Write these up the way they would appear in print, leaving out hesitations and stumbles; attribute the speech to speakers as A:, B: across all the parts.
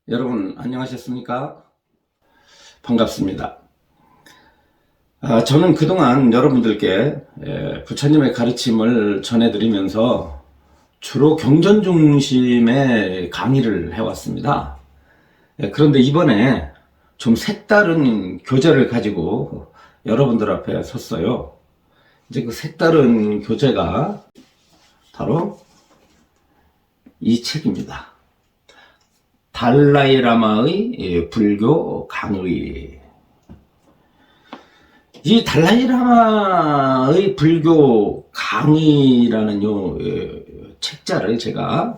A: 여러분 안녕하셨습니까? 반갑습니다. 저는 그동안 여러분들께 부처님의 가르침을 전해드리면서 주로 경전 중심의 강의를 해왔습니다. 그런데 이번에 좀 색다른 교재를 가지고 여러분들 앞에 섰어요. 이제 그 색다른 교재가 바로 이 책입니다. 달라이라마의 불교 강의. 이 달라이라마의 불교 강의라는 요 책자를 제가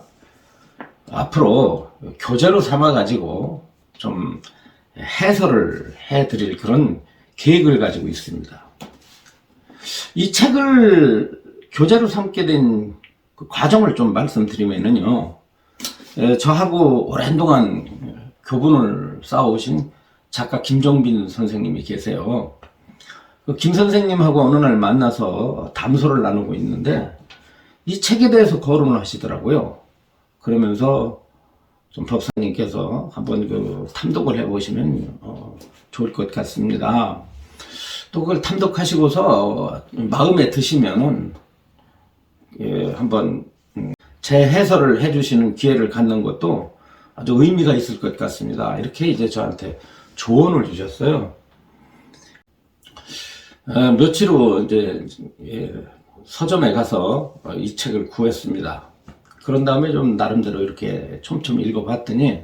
A: 앞으로 교재로 삼아 가지고 좀 해설을 해드릴 그런 계획을 가지고 있습니다. 이 책을 교재로 삼게 된 그 과정을 좀 말씀드리면요. 저하고 오랜 동안 교분을 쌓아오신 작가 김종빈 선생님이 계세요. 그 김 선생님하고 어느 날 만나서 담소를 나누고 있는데 이 책에 대해서 거론을 하시더라고요. 그러면서 좀 법사님께서 한번 그 탐독을 해보시면 좋을 것 같습니다. 또 그걸 탐독하시고서 마음에 드시면은 한번 재해설을 해주시는 기회를 갖는 것도 아주 의미가 있을 것 같습니다. 이렇게 이제 저한테 조언을 주셨어요. 며칠 후 이제 서점에 가서 이 책을 구했습니다. 그런 다음에 좀 나름대로 이렇게 촘촘 읽어봤더니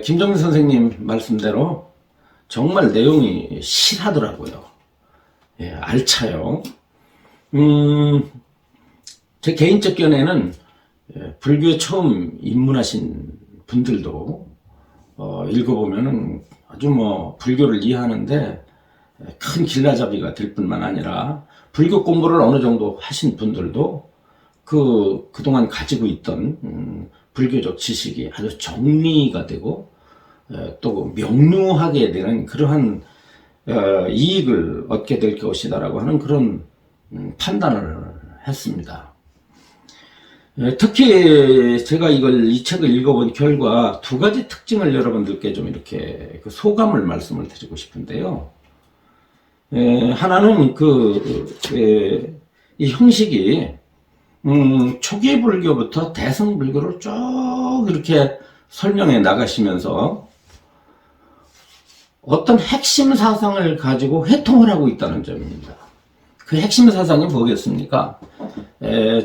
A: 김정민 선생님 말씀대로 정말 내용이 실하더라고요. 알차요. 제 개인적 견해는 불교에 처음 입문하신 분들도 읽어보면은 아주 불교를 이해하는데 큰 길라잡이가 될 뿐만 아니라 불교 공부를 어느 정도 하신 분들도 그동안 가지고 있던 불교적 지식이 아주 정리가 되고 또 명료하게 되는 그러한 이익을 얻게 될 것이다라고 하는 그런 판단을 했습니다. 특히 제가 이 책을 읽어본 결과 두 가지 특징을 여러분들께 좀 이렇게 그 소감을 말씀을 드리고 싶은데요. 하나는 이 형식이 초기 불교부터 대승 불교를 쭉 이렇게 설명해 나가시면서 어떤 핵심 사상을 가지고 회통을 하고 있다는 점입니다. 그 핵심 사상이 뭐겠습니까?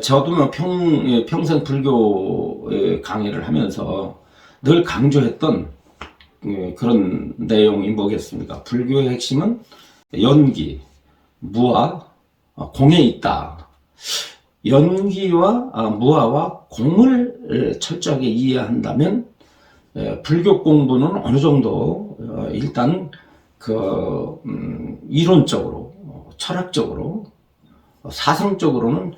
A: 저도 평생 불교 강의를 하면서 늘 강조했던 그런 내용이 뭐겠습니까? 불교의 핵심은 연기, 무아, 공에 있다. 연기와 무아와 공을 철저하게 이해한다면 불교 공부는 어느 정도 일단 이론적으로, 철학적으로, 사상적으로는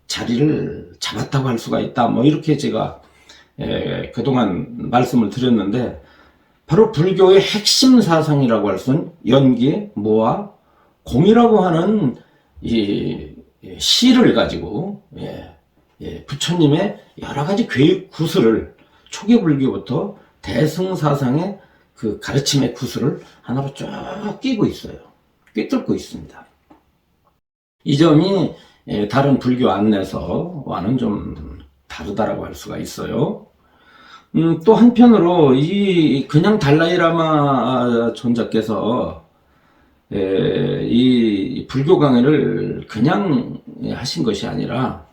A: 자리를 잡았다고 할 수가 있다. 이렇게 제가 그동안 말씀을 드렸는데 바로 불교의 핵심 사상이라고 할 수는 연기, 무아, 공이라고 하는 이 시를 가지고 부처님의 여러 가지 교육 구슬을 초기 불교부터 대승 사상의 그 가르침의 구슬을 하나로 쫙 끼고 있어요. 꿰뚫고 있습니다. 이 점이 다른 불교 안내서와는 좀 다르다라고 할 수가 있어요. 또 한편으로 그냥 달라이라마 존자께서 이 불교 강의를 그냥 하신 것이 아니라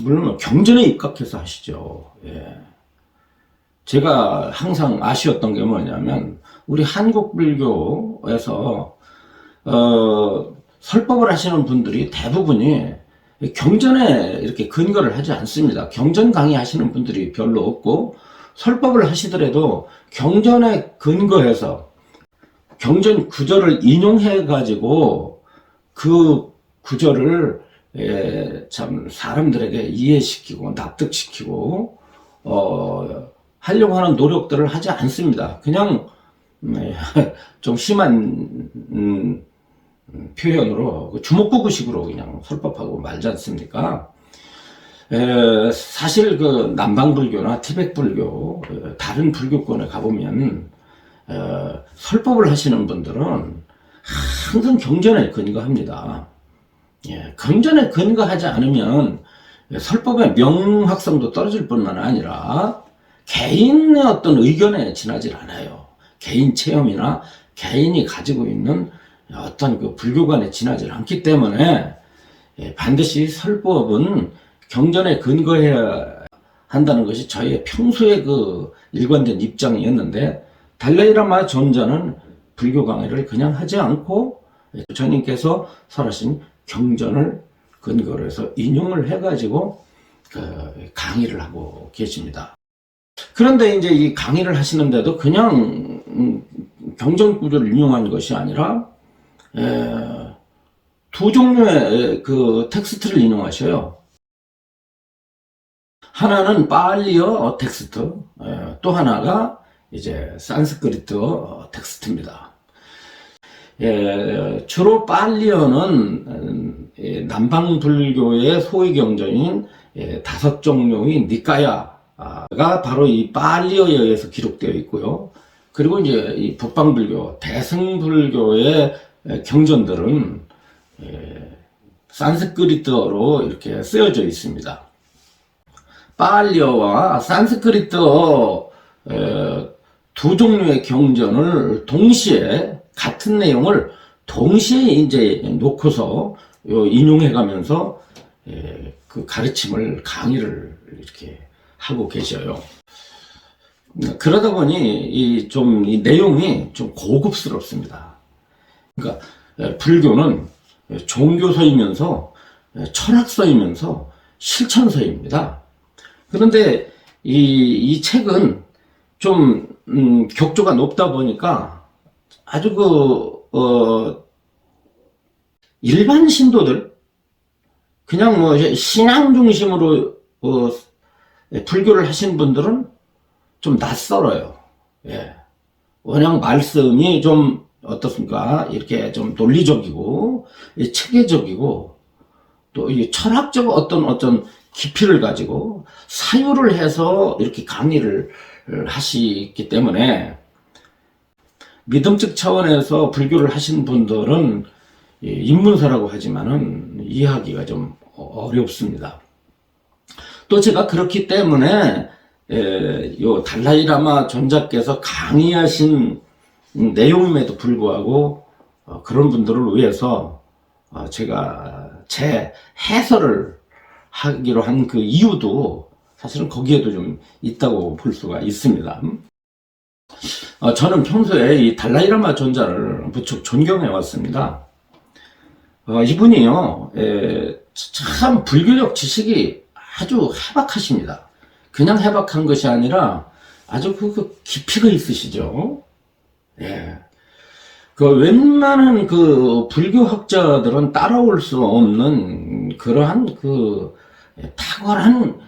A: 물론 경전에 입각해서 하시죠. 제가 항상 아쉬웠던 게 뭐냐면 우리 한국 불교에서 설법을 하시는 분들이 대부분이 경전에 이렇게 근거를 하지 않습니다. 경전 강의하시는 분들이 별로 없고 설법을 하시더라도 경전에 근거해서 경전 구절을 인용해 가지고 그 구절을 참 사람들에게 이해시키고 납득시키고 하려고 하는 노력들을 하지 않습니다. 그냥 좀 심한 표현으로 주먹구구식으로 그냥 설법하고 말지 않습니까? 사실 그 남방불교나 티벳불교, 다른 불교권에 가보면 설법을 하시는 분들은 항상 경전에 근거합니다. 경전에 근거하지 않으면 설법의 명확성도 떨어질 뿐만 아니라 개인의 어떤 의견에 지나질 않아요. 개인 체험이나 개인이 가지고 있는 어떤 그 불교관에 지나질 않기 때문에 반드시 설법은 경전에 근거해야 한다는 것이 저희의 평소의 그 일관된 입장이었는데, 달라이라마 존자는 불교 강의를 그냥 하지 않고 부처님께서 설하신 경전을 근거로 해서 인용을 해가지고 강의를 하고 계십니다. 그런데 이제 이 강의를 하시는데도 그냥 경전 구조를 인용한 것이 아니라 두 종류의 그 텍스트를 인용하셔요. 하나는 빨리어 텍스트, 또 하나가 이제 산스크리트어 텍스트입니다. 주로 빨리어는 남방 불교의 소위 경전인 5종류의 니까야가 바로 이 빨리어에 의해서 기록되어 있고요. 그리고 이제 이 북방 불교, 대승 불교의 경전들은 산스크리트어로 이렇게 쓰여져 있습니다. 빨리어와 산스크리트어 두 종류의 경전을 동시에, 같은 내용을 동시에 이제 놓고서 인용해 가면서 그 가르침을, 강의를 이렇게 하고 계셔요. 그러다 보니 이 내용이 좀 고급스럽습니다. 그러니까 불교는 종교서이면서 철학서이면서 실천서입니다. 그런데 이 책은 좀 격조가 높다 보니까 아주 일반 신도들, 그냥 뭐 신앙 중심으로 불교를 하신 분들은 좀 낯설어요. 워낙 말씀이 좀 어떻습니까? 이렇게 좀 논리적이고 체계적이고 또 이 철학적 어떤 깊이를 가지고 사유를 해서 이렇게 강의를 하시기 때문에 믿음적 차원에서 불교를 하신 분들은 입문서라고 하지만은 이해하기가 좀 어렵습니다. 또 제가 그렇기 때문에 요 달라이라마 존자께서 강의하신 내용임에도 불구하고 그런 분들을 위해서 제가 제 해설을 하기로 한 그 이유도 사실은 거기에도 좀 있다고 볼 수가 있습니다. 저는 평소에 이 달라이라마 존자를 무척 존경해 왔습니다. 이분이요, 참 불교적 지식이 아주 해박하십니다. 그냥 해박한 것이 아니라 아주 그 깊이가 있으시죠. 그 웬만한 그 불교학자들은 따라올 수 없는 그러한 그 탁월한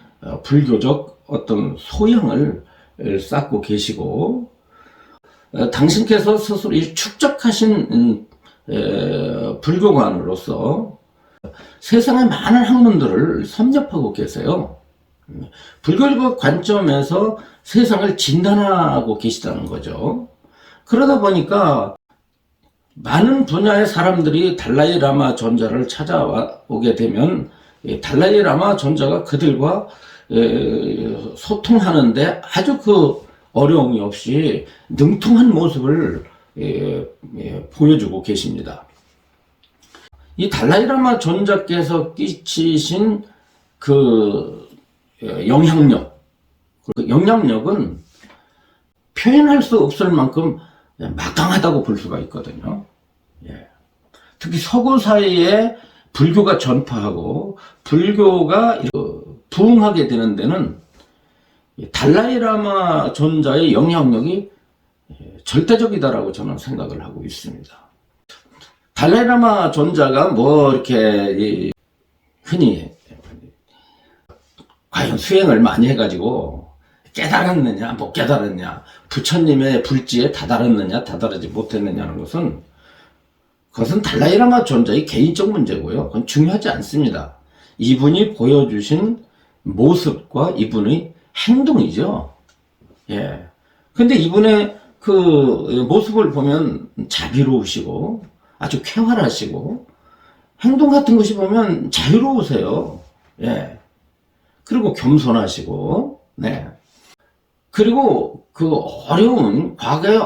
A: 불교적 어떤 소양을 쌓고 계시고, 당신께서 스스로 축적하신 불교관으로서 세상의 많은 학문들을 섭렵하고 계세요. 불교적 관점에서 세상을 진단하고 계시다는 거죠. 그러다 보니까 많은 분야의 사람들이 달라이라마 존자를 찾아오게 되면 달라이라마 존자가 그들과 소통하는데 아주 그 어려움이 없이 능통한 모습을 보여주고 계십니다. 이 달라이라마 존자께서 끼치신 그 영향력, 그 영향력은 표현할 수 없을 만큼 막강하다고 볼 수가 있거든요. 특히 서구 사이에 불교가 전파하고 불교가 부흥하게 되는 데는 달라이라마 존자의 영향력이 절대적이다라고 저는 생각을 하고 있습니다. 달라이라마 존자가 뭐 이렇게 흔히 과연 수행을 많이 해가지고 깨달았느냐 못 깨달았냐, 부처님의 불지에 다다랐느냐 다다르지 못했느냐는 그것은 달라이라마 존자의 개인적 문제고요. 그건 중요하지 않습니다. 이분이 보여주신 모습과 이분의 행동이죠. 예. 근데 이분의 그 모습을 보면 자비로우시고 아주 쾌활하시고 행동 같은 것이 보면 자유로우세요. 예. 그리고 겸손하시고, 네. 그리고 그 어려운, 과거의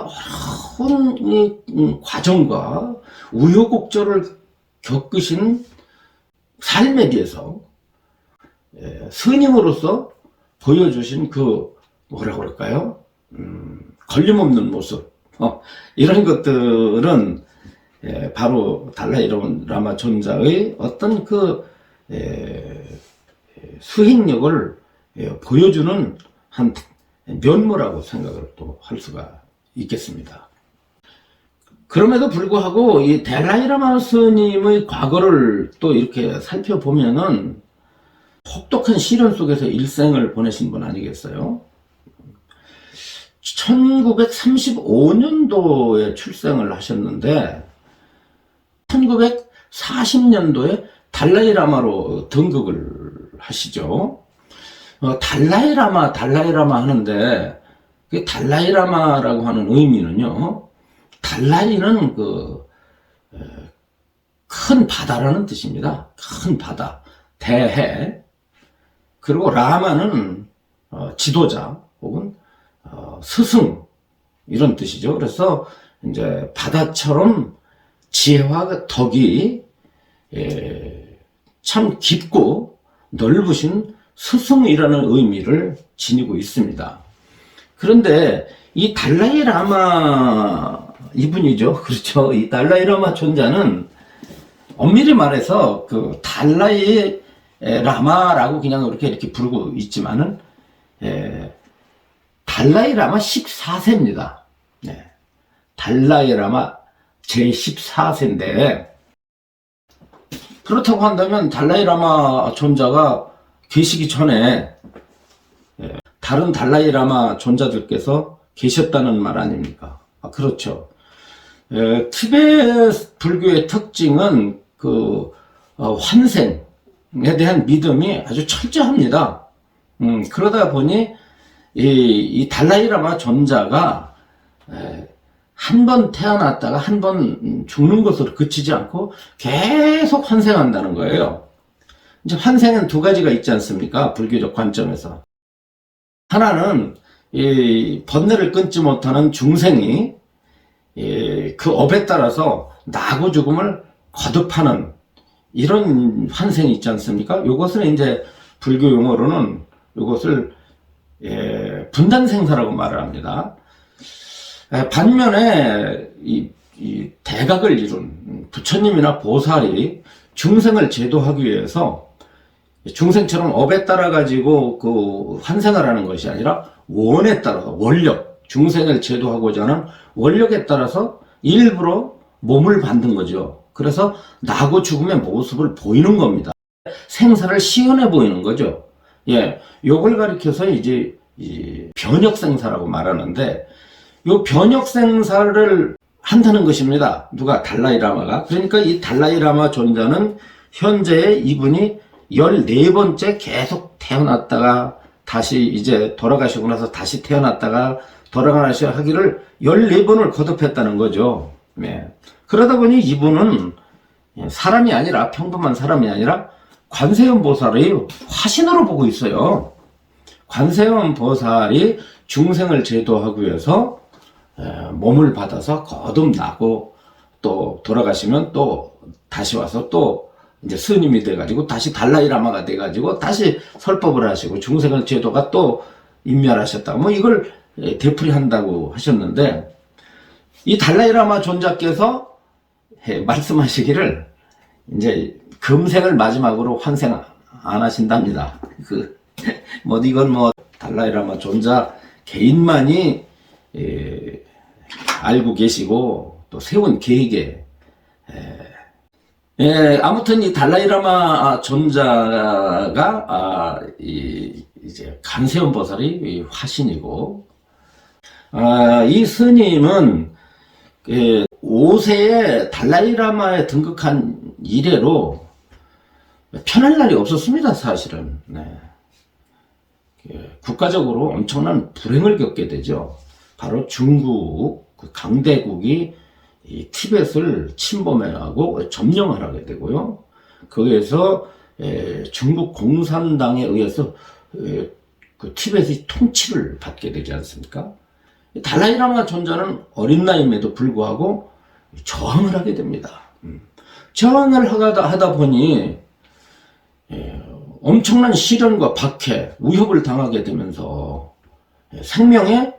A: 어려운 이 과정과 우여곡절을 겪으신 삶에 대해서 스님으로서 보여주신 그 뭐라고 그럴까요? 걸림없는 모습. 이런 것들은 바로 달라이라마 존자의 어떤 그 수행력을 보여주는 한 면모라고 생각을 또 할 수가 있겠습니다. 그럼에도 불구하고 이 달라이라마 스님의 과거를 또 이렇게 살펴보면은 혹독한 시련 속에서 일생을 보내신 분 아니겠어요? 1935년도에 출생을 하셨는데 1940년도에 달라이라마로 등극을 하시죠. 달라이라마 하는데 그 달라이라마라고 하는 의미는요, 달라이는 큰 바다라는 뜻입니다. 큰 바다, 대해. 그리고 라마는 지도자 혹은 스승 이런 뜻이죠. 그래서 이제 바다처럼 지혜와 덕이 참 깊고 넓으신 스승이라는 의미를 지니고 있습니다. 그런데 이 달라이라마 이분이죠. 그렇죠. 이 달라이라마 존자는 엄밀히 말해서 그 달라이라마라고 그냥 이렇게 부르고 있지만은 달라이라마 14세입니다. 네. 달라이라마 제14세인데 그렇다고 한다면 달라이라마 존자가 계시기 전에 다른 달라이라마 존자들께서 계셨다는 말 아닙니까? 그렇죠. 티베트 불교의 특징은 그 환생에 대한 믿음이 아주 철저합니다. 그러다 보니 이 달라이라마 존자가 한 번 태어났다가 한 번 죽는 것으로 그치지 않고 계속 환생한다는 거예요. 이제 환생은 두 가지가 있지 않습니까? 불교적 관점에서. 하나는 이 번뇌를 끊지 못하는 중생이 그 업에 따라서 나고 죽음을 거듭하는 이런 환생이 있지 않습니까? 이것을 이제 불교 용어로는 이것을 분단생사라고 말을 합니다. 반면에 이 대각을 이룬 부처님이나 보살이 중생을 제도하기 위해서 중생처럼 업에 따라 가지고 그 환생을 하는 것이 아니라 원에 따라서 원력, 중생을 제도하고자 하는 원력에 따라서 일부러 몸을 받는 거죠. 그래서 나고 죽음의 모습을 보이는 겁니다. 생사를 시연해 보이는 거죠. 예, 요걸 가리켜서 이제 이 변혁생사라고 말하는데 요 변혁생사를 한다는 것입니다. 누가? 달라이라마가. 그러니까 이 달라이라마 존자는 현재 이분이 14번째 계속 태어났다가 다시 이제 돌아가시고 나서 다시 태어났다가 돌아가셔 하기를 14번을 거듭했다는 거죠. 네. 그러다 보니 이분은 사람이 아니라, 평범한 사람이 아니라 관세음 보살의 화신으로 보고 있어요. 관세음 보살이 중생을 제도하기 위해서 몸을 받아서 거듭나고 또 돌아가시면 또 다시 와서 또 이제 스님이 돼가지고 다시 달라이라마가 돼가지고 다시 설법을 하시고 중생을 제도가 또 인멸하셨다. 뭐 이걸 되풀이한다고 하셨는데 이 달라이라마 존자께서 말씀하시기를 이제 금생을 마지막으로 환생 안 하신답니다. 이건 달라이라마 존자 개인만이 알고 계시고 또 세운 계획에 아무튼 이 달라이라마 존자가 이제 감세음 보살이 화신이고 이 스님은 5세에 달라이라마에 등극한 이래로 편할 날이 없었습니다, 사실은. 네. 국가적으로 엄청난 불행을 겪게 되죠. 바로 중국, 그 강대국이 이 티벳을 침범하고 점령을 하게 되고요. 거기에서 중국 공산당에 의해서 그 티벳의 통치를 받게 되지 않습니까? 달라이라마 존자는 어린 나이임에도 불구하고 저항을 하게 됩니다. 저항을 하다 보니 엄청난 시련과 박해, 위협을 당하게 되면서 생명의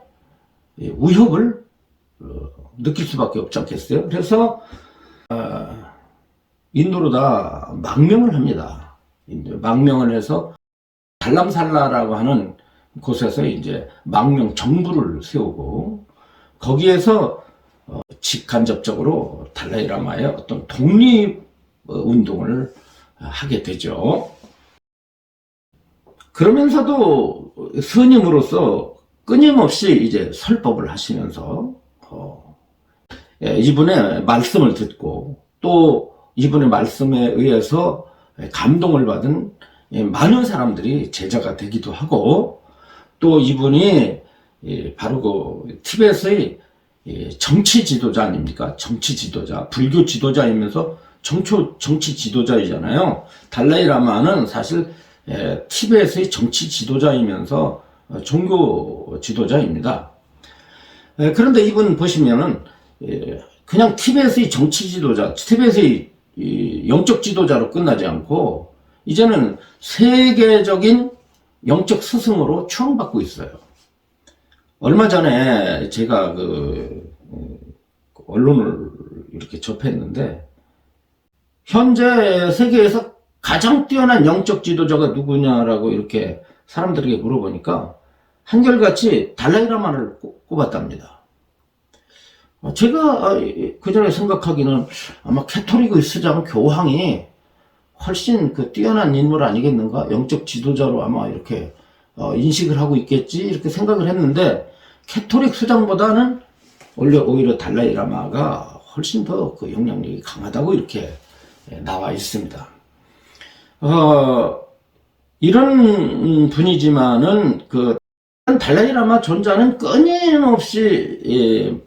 A: 위협을 느낄 수밖에 없지 않겠어요? 그래서 인도로 다 망명을 합니다. 망명을 해서 달람살라라고 하는 곳에서 이제 망명 정부를 세우고 거기에서 직간접적으로 달라이라마의 어떤 독립 운동을 하게 되죠. 그러면서도 스님으로서 끊임없이 이제 설법을 하시면서 이분의 말씀을 듣고 또 이분의 말씀에 의해서 감동을 받은 많은 사람들이 제자가 되기도 하고 또 이분이 바로 그 티벳의 정치 지도자 아닙니까? 정치 지도자, 불교 지도자이면서 정치 지도자이잖아요. 달라이라마는 사실 티벳의 정치 지도자이면서 종교 지도자입니다. 그런데 이분 보시면은 그냥 티벳의 정치 지도자, 티벳의 영적 지도자로 끝나지 않고 이제는 세계적인 영적 스승으로 추앙받고 있어요. 얼마 전에 제가 언론을 이렇게 접했는데 현재 세계에서 가장 뛰어난 영적 지도자가 누구냐라고 이렇게 사람들에게 물어보니까 한결같이 달라이라마를 꼽았답니다. 제가 그 전에 생각하기는 아마 캐토릭의 수장 교황이 훨씬 뛰어난 인물 아니겠는가? 영적 지도자로 아마 이렇게 인식을 하고 있겠지? 이렇게 생각을 했는데 캐토릭 수장보다는 오히려 달라이라마가 훨씬 더 그 영향력이 강하다고 이렇게 나와 있습니다. 이런 분이지만은 달라이라마 존자는 끊임없이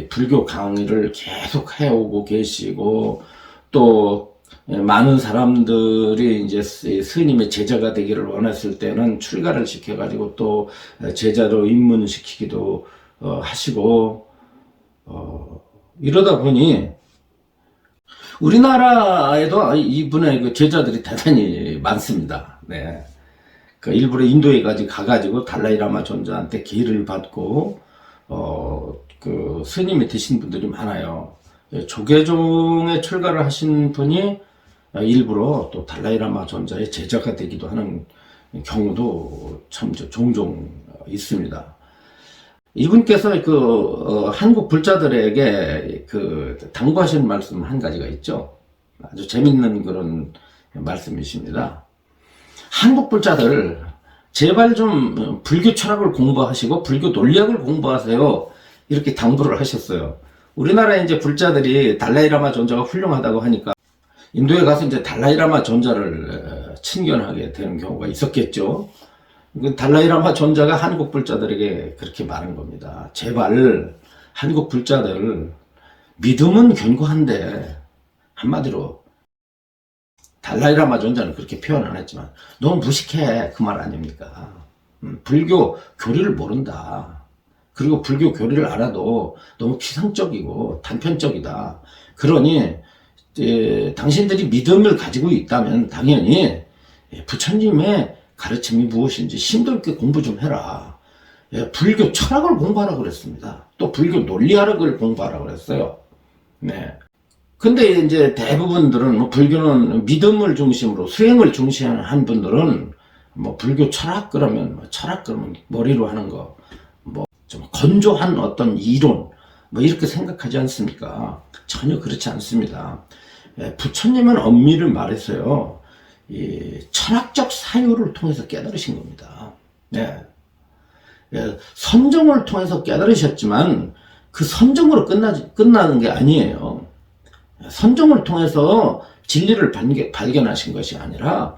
A: 불교 강의를 계속 해오고 계시고 또 많은 사람들이 이제 스님의 제자가 되기를 원했을 때는 출가를 시켜가지고 또 제자로 입문시키기도 하시고 이러다 보니 우리나라에도 이분의 그 제자들이 대단히 많습니다. 네. 일부러 인도에 가가지고 달라이라마 존자한테 기회를 받고 스님이 되신 분들이 많아요. 조계종에 출가를 하신 분이 일부러 또 달라이라마 존자의 제자가 되기도 하는 경우도 참 종종 있습니다. 이분께서 한국 불자들에게 당부하신 말씀 한 가지가 있죠. 아주 재밌는 그런 말씀이십니다. 한국 불자들 제발 좀 불교 철학을 공부하시고 불교 논리학을 공부하세요. 이렇게 당부를 하셨어요. 우리나라의 이제 불자들이 달라이라마 존자가 훌륭하다고 하니까 인도에 가서 이제 달라이라마 존자를 친견하게 되는 경우가 있었겠죠. 달라이라마 존자가 한국 불자들에게 그렇게 말한 겁니다. 제발 한국 불자들 믿음은 견고한데 한마디로 달라이라마 존자는 그렇게 표현 안 했지만 너무 무식해 그 말 아닙니까? 불교 교리를 모른다. 그리고 불교 교리를 알아도 너무 피상적이고 단편적이다. 그러니 당신들이 믿음을 가지고 있다면 당연히 부처님의 가르침이 무엇인지 심도 있게 공부 좀 해라. 불교 철학을 공부하라고 그랬습니다. 또 불교 논리학을 공부하라고 그랬어요. 네. 근데 이제 대부분들은 불교는 믿음을 중심으로 수행을 중시한 분들은 불교 철학 그러면 머리로 하는 거 좀 건조한 어떤 이론 이렇게 생각하지 않습니까? 전혀 그렇지 않습니다. 부처님은 엄밀히 말해서요. 이 철학적 사유를 통해서 깨달으신 겁니다. 네. 선정을 통해서 깨달으셨지만 그 선정으로 끝나는 게 아니에요. 선정을 통해서 진리를 발견하신 것이 아니라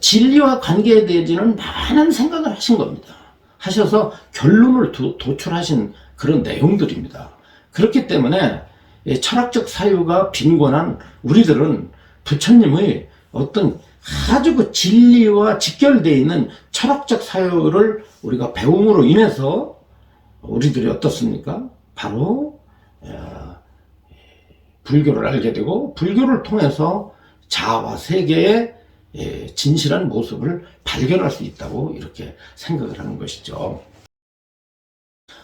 A: 진리와 관계에 대해서는 많은 생각을 하신 겁니다. 하셔서 결론을 도출하신 그런 내용들입니다. 그렇기 때문에 철학적 사유가 빈곤한 우리들은 부처님의 어떤 아주 그 진리와 직결되어 있는 철학적 사유를 우리가 배움으로 인해서 우리들이 어떻습니까? 바로 불교를 알게 되고, 불교를 통해서 자아와 세계의 진실한 모습을 발견할 수 있다고 이렇게 생각을 하는 것이죠.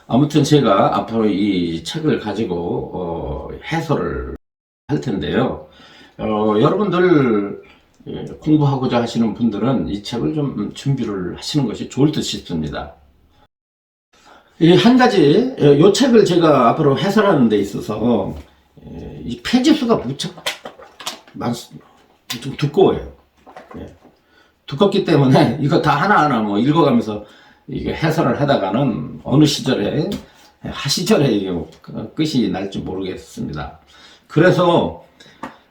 A: 아무튼 제가 앞으로 이 책을 가지고 해설을 할 텐데요. 여러분들 공부하고자 하시는 분들은 이 책을 좀 준비를 하시는 것이 좋을 듯 싶습니다. 한 가지, 이 책을 제가 앞으로 해설하는 데 있어서 이 페이지수가 무척 많습니다. 좀 두꺼워요. 두껍기 때문에 이거 다 하나하나 뭐 읽어가면서 이게 해설을 하다가는 어느 시절에 하시절에 이게 끝이 날지 모르겠습니다. 그래서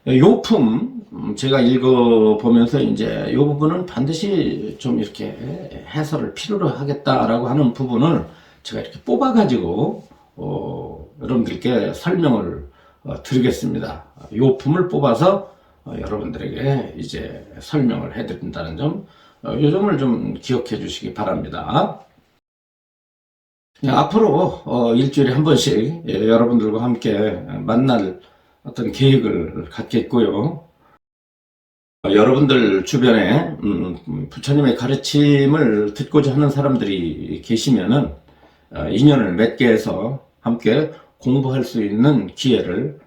A: 요품 제가 읽어보면서 이제 이 부분은 반드시 좀 이렇게 해설을 필요로 하겠다라고 하는 부분을 제가 이렇게 뽑아가지고 여러분들께 설명을 드리겠습니다. 요품을 뽑아서 여러분들에게 이제 설명을 해드린다는 점, 이 점을 좀 기억해 주시기 바랍니다. 앞으로 일주일에 한 번씩 여러분들과 함께 만날 어떤 계획을 갖겠고요. 여러분들 주변에 부처님의 가르침을 듣고자 하는 사람들이 계시면은 인연을 맺게 해서 함께 공부할 수 있는 기회를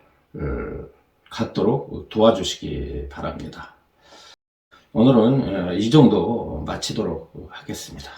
A: 갖도록 도와주시기 바랍니다. 오늘은 이 정도 마치도록 하겠습니다.